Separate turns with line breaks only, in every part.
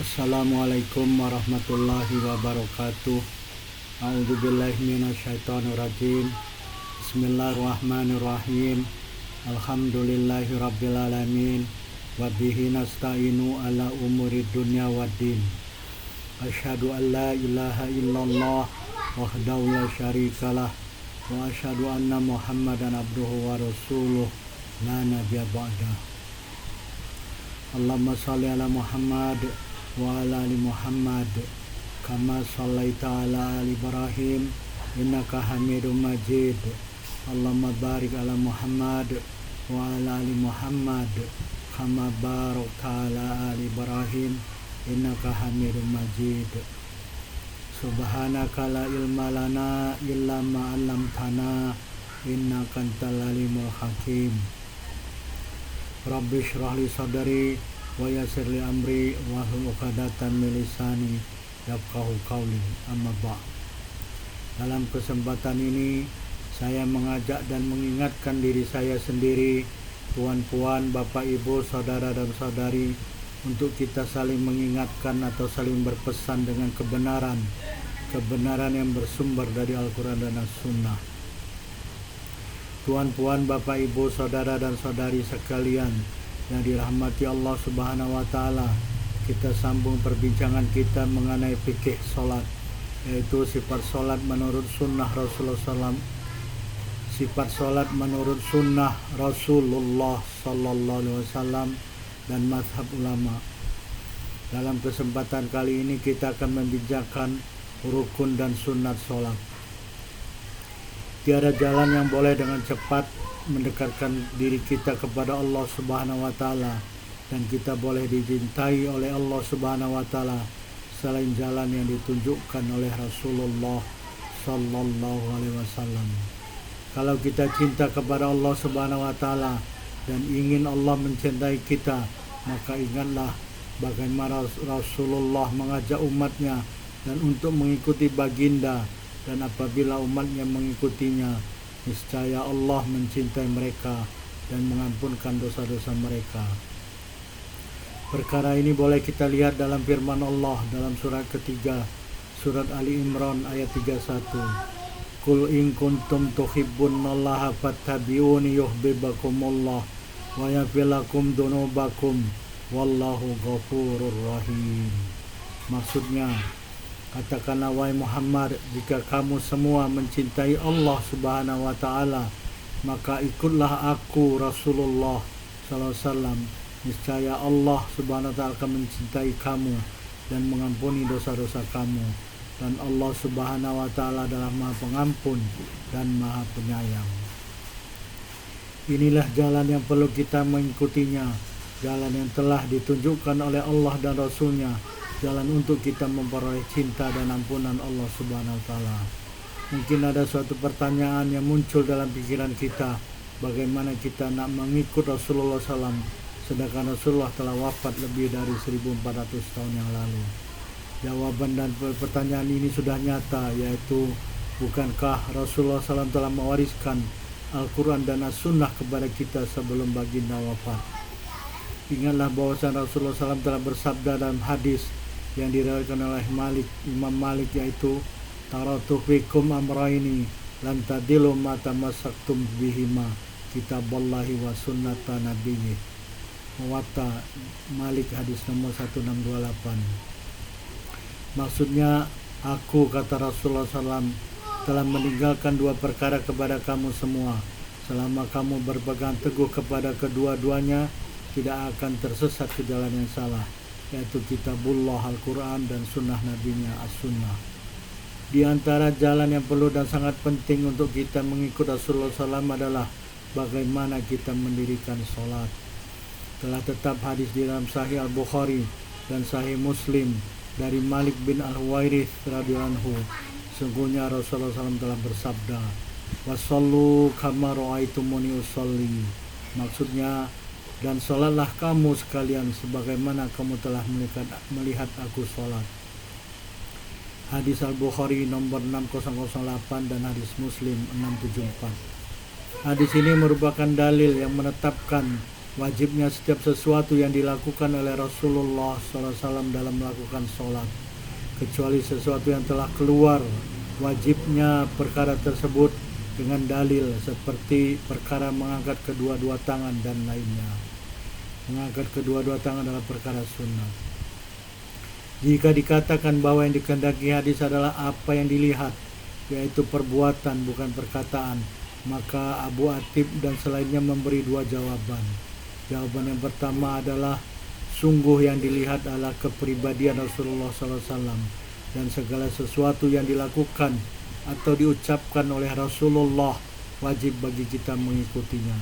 Assalamualaikum warahmatullahi wabarakatuh. A'udzubillahi minasyaitonirrajim. Bismillahirrahmanirrahim. Alhamdulillahi rabbil alamin. Wa bihi nasta'inu ala umuri dunya waddin. Asyhadu an la ilaha illallah wahdahu la syarikalah wa asyhadu anna Muhammadan abduhu wa rasuluh la nabiyya ba'dah. Allahumma shalli ala Muhammad wa ala ali Muhammad kama shallaita ala ali Ibrahim innaka Hamidum Majid. Allahumma barik ala Muhammad wa ala ali Muhammad kama barakta ala ali Ibrahim innaka Hamidum Majid. Subhanaka la ilma lana illa ma 'allamtana innaka antal alimul hakim. Rabbi shrah li sadri wa yassir li amri wahlul 'uqdatam min lisani yafqahu qawli. Amma ba'd. Dalam kesempatan ini saya mengajak dan mengingatkan diri saya sendiri, tuan-puan, bapak, ibu, saudara dan saudari, untuk kita saling mengingatkan atau saling berpesan dengan kebenaran yang bersumber dari Al-Quran dan As-Sunnah. Tuan-puan, bapak, ibu, saudara dan saudari sekalian yang dirahmati Allah Subhanahu wa Ta'ala, kita sambung perbincangan kita mengenai fikih solat, yaitu sifat solat menurut sunnah Rasulullah SAW, sifat solat menurut sunnah Rasulullah SAW dan mazhab ulama. Dalam kesempatan kali ini kita akan membicarakan rukun dan sunat solat. Tiada jalan yang boleh dengan cepat mendekatkan diri kita kepada Allah Subhanahu wa Ta'ala dan kita boleh dicintai oleh Allah Subhanahu wa Ta'ala selain jalan yang ditunjukkan oleh Rasulullah sallallahu alaihi wasallam. Kalau kita cinta kepada Allah Subhanahu wa Ta'ala dan ingin Allah mencintai kita, maka ingatlah bagaimana Rasulullah mengajak umatnya dan untuk mengikuti baginda, dan apabila umatnya mengikutinya, niscaya Allah mencintai mereka dan mengampunkan dosa-dosa mereka. Perkara ini boleh kita lihat dalam firman Allah dalam surat ketiga, surat Ali Imran ayat 31. Qul in kuntum tuhibbunallaha fattabi'uni yuhibbukumullah wa yaghfir lakum dzunubakum wallahu ghafurur rahim. Maksudnya, katakanlah wahai Muhammad, jika kamu semua mencintai Allah Subhanahu wa Ta'ala, maka ikutlah aku Rasulullah sallallahu alaihi wasallam. Niscaya Allah Subhanahu wa Ta'ala akan mencintai kamu dan mengampuni dosa-dosa kamu, dan Allah Subhanahu wa Ta'ala adalah Maha Pengampun dan Maha Penyayang. Inilah jalan yang perlu kita mengikutinya, jalan yang telah ditunjukkan oleh Allah dan Rasulnya, jalan untuk kita memperoleh cinta dan ampunan Allah Subhanahu wa Ta'ala. Mungkin ada suatu pertanyaan yang muncul dalam pikiran kita, bagaimana kita nak mengikut Rasulullah SAW sedangkan Rasulullah telah wafat lebih dari 1400 tahun yang lalu. Jawaban dan pertanyaan ini sudah nyata, yaitu bukankah Rasulullah SAW telah mewariskan Al-Quran dan As-Sunnah kepada kita sebelum baginda wafat? Ingatlah bahwasanya Rasulullah SAW telah bersabda dalam hadis yang diriwayatkan oleh Imam Malik, yaitu taratu fikum amraini lan tadilu ma tamassaktum bihima kitaballahi wa sunnata nabiyyi. Muwatta Malik hadis nomor 1628. Maksudnya, aku, kata Rasulullah SAW, telah meninggalkan dua perkara kepada kamu semua. Selama kamu berpegang teguh kepada kedua-duanya, tidak akan tersesat ke jalan yang salah, yaitu kitabullah Al-Quran dan sunnah nabinya As-Sunnah. Di antara jalan yang perlu dan sangat penting untuk kita mengikut Rasulullah SAW adalah bagaimana kita mendirikan sholat. Telah tetap hadis di dalam Sahih Al-Bukhari dan Sahih Muslim dari Malik bin Al-Huwairith radhiyallahu anhu, sungguhnya Rasulullah SAW telah bersabda, wasallu kama ra'aitumuni usolli. Maksudnya, dan sholatlah kamu sekalian sebagaimana kamu telah melihat aku sholat. Hadis Al-Bukhari nomor 6008 dan hadis Muslim 674. Hadis ini merupakan dalil yang menetapkan wajibnya setiap sesuatu yang dilakukan oleh Rasulullah SAW dalam melakukan sholat, kecuali sesuatu yang telah keluar wajibnya perkara tersebut dengan dalil, seperti perkara mengangkat kedua-dua tangan dan lainnya. Mengangkat kedua-dua tangan adalah perkara sunnah. Jika dikatakan bahwa yang dikehendaki hadis adalah apa yang dilihat, yaitu perbuatan bukan perkataan, maka Abu Atib dan selainnya memberi dua jawaban. Jawaban yang pertama adalah sungguh yang dilihat adalah kepribadian Rasulullah SAW, dan segala sesuatu yang dilakukan atau diucapkan oleh Rasulullah wajib bagi kita mengikutinya.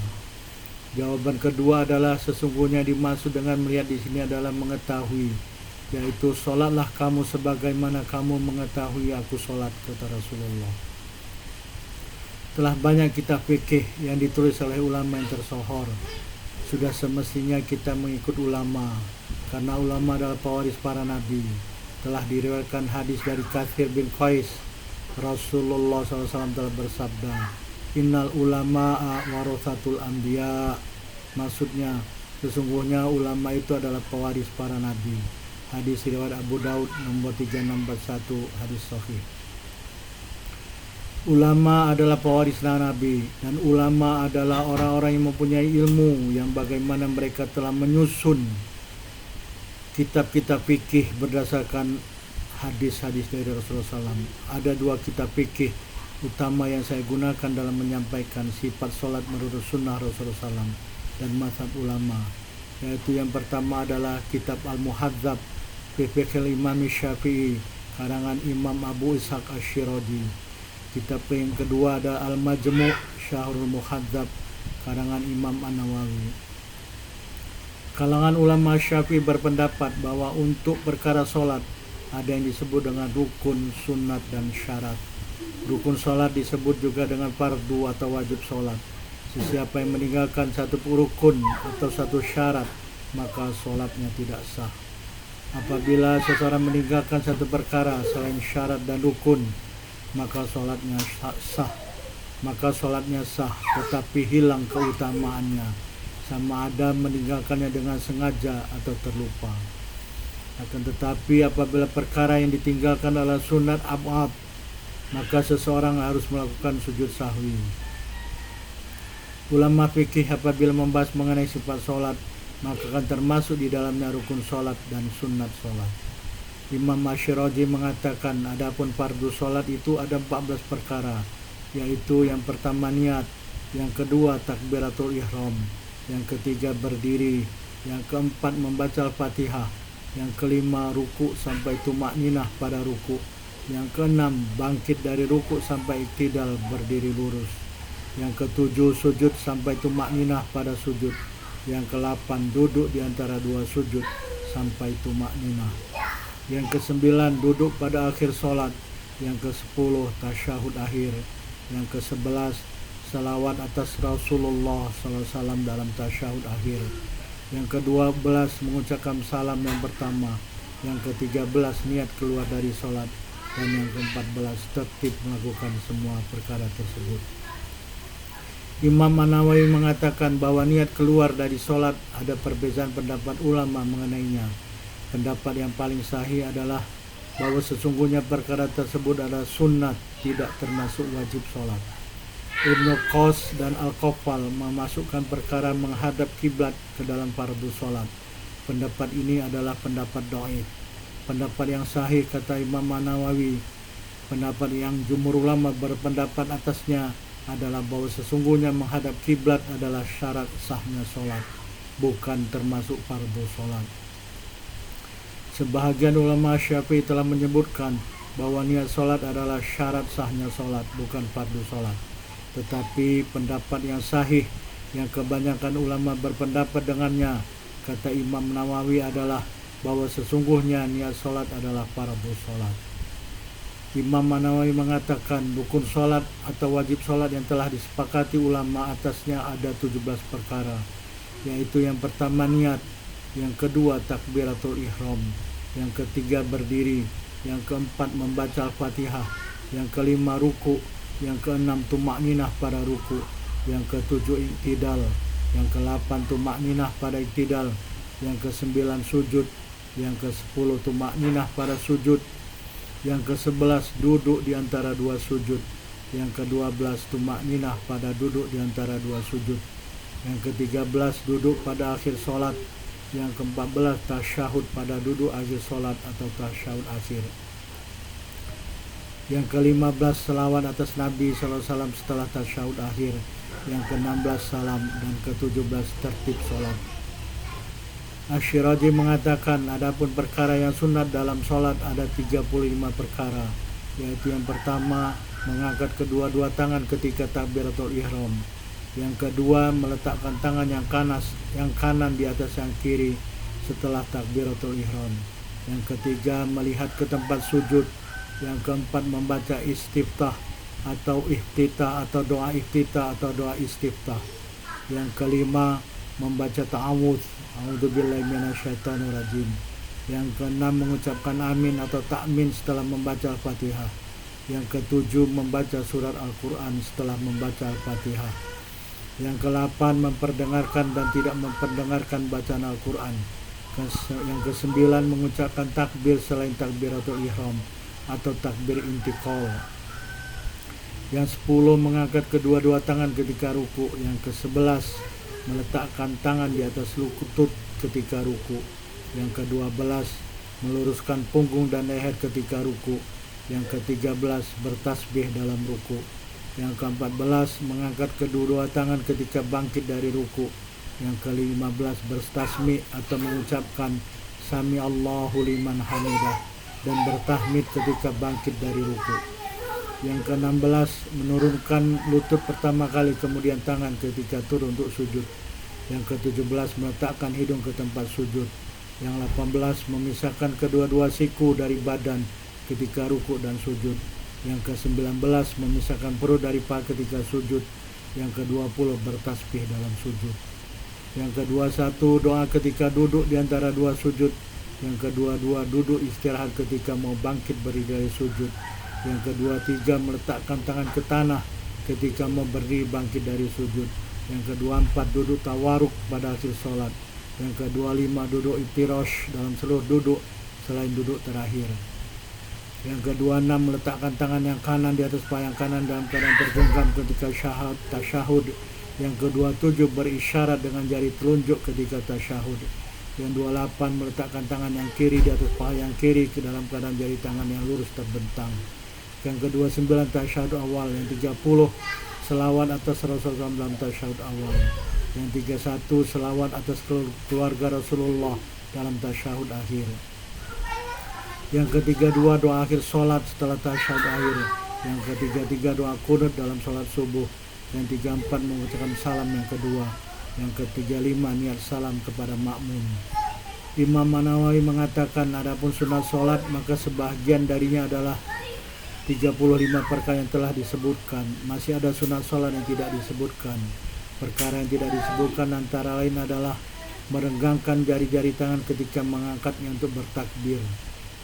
Jawaban kedua adalah sesungguhnya dimaksud dengan melihat di sini adalah mengetahui, yaitu sholatlah kamu sebagaimana kamu mengetahui aku sholat, kata Rasulullah. Telah banyak kitab fikih yang ditulis oleh ulama yang tersohor. Sudah semestinya kita mengikut ulama, karena ulama adalah pewaris para nabi. Telah diriwayatkan hadis dari Katsir bin Qais, Rasulullah SAW telah bersabda, Innal ulama'a warathatul anbiya. Maksudnya, sesungguhnya ulama itu adalah pewaris para nabi. Hadis riwayat Abu Daud nomor 3641, hadis sahih. Ulama adalah pewaris Nabi, dan ulama adalah orang-orang yang mempunyai ilmu yang bagaimana mereka telah menyusun kitab-kitab fikih berdasarkan hadis-hadis dari Rasulullah SAW. Ada dua kitab fikih utama yang saya gunakan dalam menyampaikan sifat sholat menurut sunnah Rasulullah SAW dan mazhab ulama, yaitu yang pertama adalah kitab Al-Muhadzab fi Fiqhil Imam Syafi'i karangan Imam Abu Ishaq Asy-Syiradi. Kitab yang kedua ada Al-Majmu' Syahrul Muhadzab karangan Imam An-Nawawi. Kalangan ulama Syafi'i berpendapat bahwa untuk perkara sholat ada yang disebut dengan rukun, sunat, dan syarat. Rukun sholat disebut juga dengan fardu atau wajib sholat. Sesiapa yang meninggalkan satu rukun atau satu syarat, maka sholatnya tidak sah. Apabila seseorang meninggalkan satu perkara selain syarat dan rukun, maka sholatnya sah, tetapi hilang keutamaannya, sama ada meninggalkannya dengan sengaja atau terlupa. Akan tetapi apabila perkara yang ditinggalkan adalah sunat abad, maka seseorang harus melakukan sujud sahwi. Ulama fikih apabila membahas mengenai sifat sholat, maka akan termasuk di dalamnya rukun sholat dan sunat sholat. Imam Asy-Syiradi mengatakan adapun fardu sholat itu ada 14 perkara, yaitu yang pertama niat, yang kedua takbiratul ihram, yang ketiga berdiri, yang keempat membaca Al-Fatihah, yang kelima ruku sampai tumakninah pada ruku, yang keenam bangkit dari ruku sampai iktidal berdiri lurus, yang ketujuh sujud sampai tumakninah pada sujud, yang kedelapan duduk di antara dua sujud sampai tumakninah, yang kesembilan duduk pada akhir sholat, yang ke-10 tasyahud akhir, yang ke-11 salawat atas Rasulullah SAW dalam tasyahud akhir, yang ke-12 mengucapkan salam yang pertama, yang ke-13 niat keluar dari sholat, dan yang ke-14 tertib melakukan semua perkara tersebut. Imam An-Nawawi mengatakan bahwa niat keluar dari sholat ada perbedaan pendapat ulama mengenainya. Pendapat yang paling sahih adalah bahwa sesungguhnya perkara tersebut adalah sunnat, tidak termasuk wajib sholat. Ibnu Qos dan Al-Qafal memasukkan perkara menghadap kiblat ke dalam fardu sholat. Pendapat ini adalah pendapat dhaif. Pendapat yang sahih, kata Imam An-Nawawi, pendapat yang jumhur ulama berpendapat atasnya adalah bahwa sesungguhnya menghadap kiblat adalah syarat sahnya sholat, bukan termasuk fardu sholat. Sebahagian ulama Syafi'i telah menyebutkan bahwa niat sholat adalah syarat sahnya sholat, bukan fardu sholat. Tetapi pendapat yang sahih, yang kebanyakan ulama berpendapat dengannya, kata Imam Nawawi, adalah bahwa sesungguhnya niat sholat adalah fardu sholat. Imam Nawawi mengatakan rukun sholat atau wajib sholat yang telah disepakati ulama atasnya ada 17 perkara, yaitu yang pertama niat, yang kedua takbiratul ihram, yang ketiga berdiri, yang keempat membaca Al-Fatihah, yang kelima ruku, yang keenam tumakninah pada ruku, yang ketujuh iktidal, Yang ke-8 tumakninah pada iktidal. Yang ke-9 sujud. Yang ke-10 tumakninah pada sujud. Yang ke-11 duduk di antara dua sujud. Yang ke-12 tumakninah pada duduk di antara dua sujud. Yang ke-13 duduk pada akhir solat. Yang ke-14 tasyahud pada duduk akhir solat atau tasyahud akhir. Yang ke-15 selawat atas Nabi SAW setelah tasyahud akhir. Yang ke-16 salam. Dan ke-17 tertib solat. Asy-Syirazi mengatakan, adapun perkara yang sunat dalam solat ada 35 perkara, yaitu yang pertama mengangkat kedua-dua tangan ketika takbiratul ihram. Yang kedua meletakkan tangan yang kanan di atas yang kiri setelah takbiratul ihram. Yang ketiga melihat ke tempat sujud. Yang keempat membaca istiftah atau iftitah atau doa iftitah atau doa istiftah. Yang kelima membaca ta'awudz, a'udzubillahi minasyaitonir rajim. Yang keenam mengucapkan amin atau takmin setelah membaca Al-Fatihah. Yang ketujuh membaca surat Al-Quran setelah membaca Al-Fatihah. Yang ke-8 memperdengarkan dan tidak memperdengarkan bacaan Al-Quran. Yang ke-9 mengucapkan takbir selain takbiratul ihram atau takbir intiqal. Yang 10 mengangkat kedua-dua tangan ketika ruku. Yang ke-11 meletakkan tangan di atas lutut ketika ruku. Yang ke-12 meluruskan punggung dan leher ketika ruku. Yang ke-13 bertasbih dalam ruku. Yang ke-14 mengangkat kedua-dua tangan ketika bangkit dari ruku. Yang ke-15 berstasmi atau mengucapkan Sami Allahu liman hamidah dan bertahmid ketika bangkit dari ruku. Yang ke-16 menurunkan lutut pertama kali kemudian tangan ketika turun untuk sujud. Yang ke-17 meletakkan hidung ke tempat sujud. Yang 18 memisahkan kedua-dua siku dari badan ketika ruku dan sujud. Yang ke-19 memisahkan perut dari paha ketika sujud. Yang ke-20 bertasbih dalam sujud. Yang ke-21 doa ketika duduk di antara dua sujud. Yang ke-22 duduk istirahat ketika mau bangkit berdiri dari sujud. Yang ke-23 meletakkan tangan ke tanah ketika mau berdiri bangkit dari sujud. Yang ke-24 duduk tawaruk pada akhir sholat. Yang ke-25 duduk iftirash dalam seluruh duduk selain duduk terakhir. Yang ke-26 meletakkan tangan yang kanan di atas paha yang kanan dalam keadaan tergenggam ketika tasyahud. Yang ke-27 berisyarat dengan jari telunjuk ketika tasyahud. Yang 28 meletakkan tangan yang kiri di atas paha yang kiri ke dalam keadaan jari tangan yang lurus terbentang. Yang ke-29 tasyahud awal. Yang 30 selawat atas Rasulullah dalam tasyahud awal. Yang 31 selawat atas keluarga Rasulullah dalam tasyahud akhir. Yang ke-32 doa akhir sholat setelah tasyahud akhir. Yang ke-33 doa qunut dalam sholat subuh. Yang 34 mengucapkan salam yang kedua. Yang ke-35 niat salam kepada makmum. Imam Nawawi mengatakan adapun sunat sholat maka sebahagian darinya adalah 35 perkara yang telah disebutkan. Masih ada sunat sholat yang tidak disebutkan. Perkara yang tidak disebutkan antara lain adalah merenggangkan jari-jari tangan ketika mengangkatnya untuk bertakbir,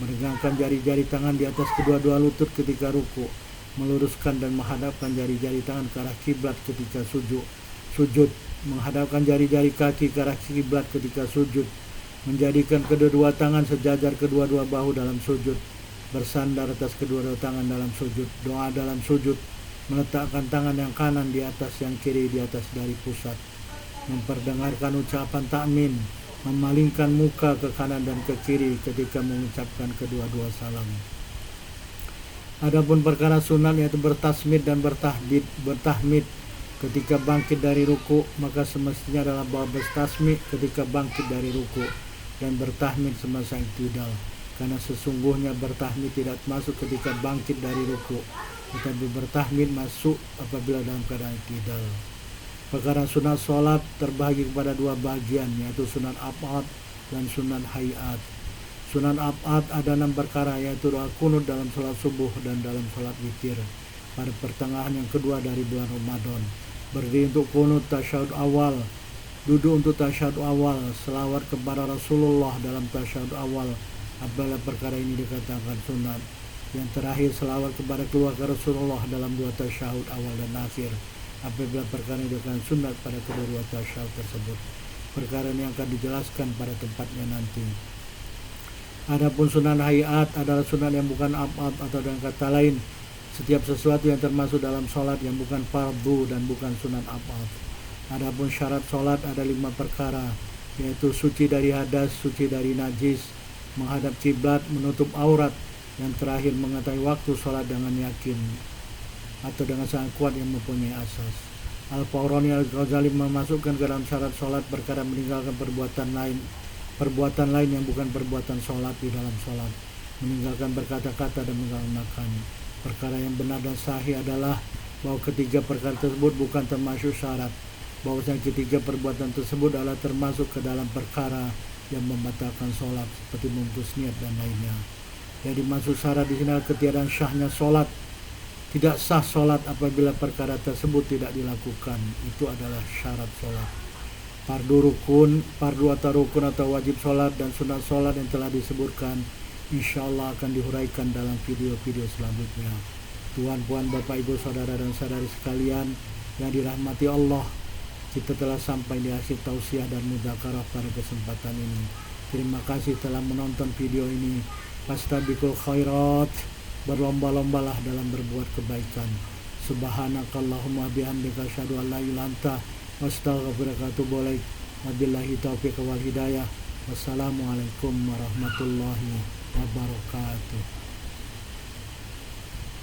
merenggangkan jari-jari tangan di atas kedua-dua lutut ketika ruku, meluruskan dan menghadapkan jari-jari tangan ke arah kiblat ketika sujud, menghadapkan jari-jari kaki ke arah kiblat ketika sujud, menjadikan kedua-dua tangan sejajar kedua-dua bahu dalam sujud, bersandar atas kedua-dua tangan dalam sujud, doa dalam sujud, meletakkan tangan yang kanan di atas yang kiri di atas dari pusat, memperdengarkan ucapan takmin, memalingkan muka ke kanan dan ke kiri ketika mengucapkan kedua-dua salam. Adapun perkara sunat yaitu bertasmid dan bertahmid ketika bangkit dari ruku, maka semestinya adalah bahwa bertasmid ketika bangkit dari ruku dan bertahmid semasa iktidal. Karena sesungguhnya bertahmid tidak masuk ketika bangkit dari ruku, tetapi bertahmid masuk apabila dalam keadaan iktidal. Perkara sunat sholat terbagi kepada dua bagian, yaitu sunat ab'ad dan sunat hayat. Sunat ab'ad ada 6 perkara, yaitu doa qunut dalam sholat subuh dan dalam sholat witir pada pertengahan yang kedua dari bulan Ramadan, berdiri untuk qunut tasyahud awal, duduk untuk tasyahud awal, selawat kepada Rasulullah dalam tasyahud awal apabila perkara ini dikatakan sunat. Yang terakhir selawat kepada keluarga Rasulullah dalam 2 tasyahud awal dan akhir. apabila perkara yang dilakukan sunat pada kedua tasyahud tersebut. Perkara ini akan dijelaskan pada tempatnya nanti. Adapun sunan hayat adalah sunat yang bukan abad, atau dengan kata lain setiap sesuatu yang termasuk dalam sholat yang bukan fardu dan bukan sunat abad. Adapun syarat sholat ada 5 perkara, yaitu suci dari hadas, suci dari najis, menghadap kiblat, menutup aurat, yang terakhir mengetahui waktu sholat dengan yakin atau dengan sangat kuat yang mempunyai asas. Al-Fawrani Al-Ghazali memasukkan ke dalam syarat sholat perkara meninggalkan perbuatan lain yang bukan perbuatan sholat di dalam sholat, meninggalkan berkata-kata dan meninggalkan makan. Perkara yang benar dan sahih adalah bahwa ketiga perkara tersebut bukan termasuk syarat, bahwasanya ketiga perbuatan tersebut adalah termasuk ke dalam perkara yang membatalkan sholat seperti memutus niat dan lainnya. Yang dimaksud syarat di sini adalah ketiadaan syahnya sholat. Tidak sah sholat apabila perkara tersebut tidak dilakukan. Itu adalah syarat sholat. Fardu atau rukun atau wajib sholat dan sunat sholat yang telah disebutkan insya Allah akan dihuraikan dalam video-video selanjutnya. Tuan, puan, bapak, ibu, saudara dan saudari sekalian yang dirahmati Allah, kita telah sampai di akhir tausiah dan mudzakarah pada kesempatan ini. Terima kasih telah menonton video ini. Fastabiqul khairat, berlomba-lombalah dalam berbuat kebaikan. Subhanakallahumma bihamdika asyhadu an la ilaha illa anta astaghfiruka wa atubu ilaik. Wabillahi taufiq wal hidayah. Wassalamualaikum warahmatullahi wabarakatuh.